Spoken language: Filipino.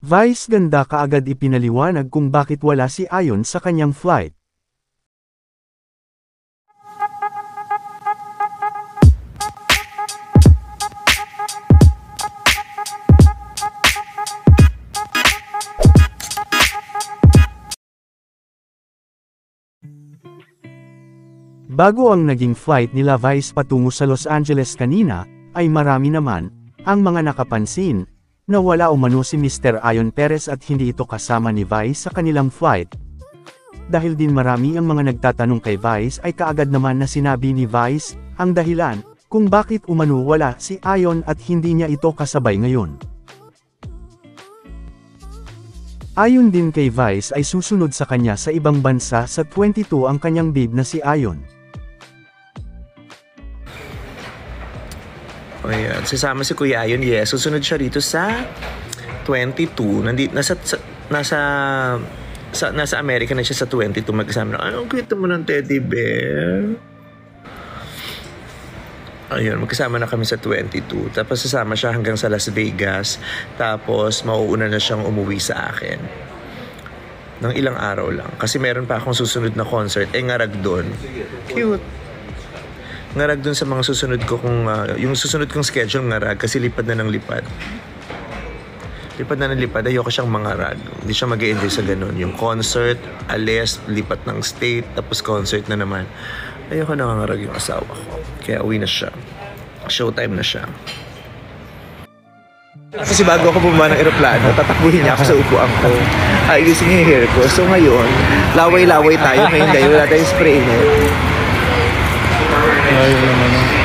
Vice ganda kaagad ipinaliwanag kung bakit wala si Ayon sa kanyang flight. Bago ang naging flight nila Vice patungo sa Los Angeles kanina, ay marami naman ang mga nakapansin na wala umano si Mr. Ayon Perez at hindi ito kasama ni Vice sa kanilang flight. Dahil din marami ang mga nagtatanong kay Vice ay kaagad naman na sinabi ni Vice ang dahilan kung bakit umano wala si Ayon at hindi niya ito kasabay ngayon. Ayon din kay Vice ay susunod sa kanya sa ibang bansa sa 22 ang kanyang babe na si Ayon. Ayan, sasama si Kuya Ayon, yes. Susunod siya dito sa 22. Nasa Amerika na siya sa 22 magkasama. Anong kwento mo ng teddy bear? Ayun, magkasama na kami sa 22. Tapos sasama siya hanggang sa Las Vegas. Tapos mauuna na siyang umuwi sa akin. Ng ilang araw lang. Kasi meron pa akong susunod na concert. Ngarag doon. Cute. Ngarag dun sa mga susunod ko kung yung susunod kong schedule ngarag kasi lipad na ng lipad. Lipad na ng lipad, ayoko siyang mangarag. Hindi siya mag-e-enjoy sa ganun. Yung concert, alis, lipat ng state, tapos concert na naman. Ayoko nangangarag yung asawa ko. Kaya uwi na siya. Showtime na siya. Kasi bago ako bumaba ng eroplano, tatakbuhin niya ako sa upuan ko. Ayusin niya yung hair ko. So ngayon, laway-laway tayo. Ngayon dahil wala tayong spray net. Ayun naman.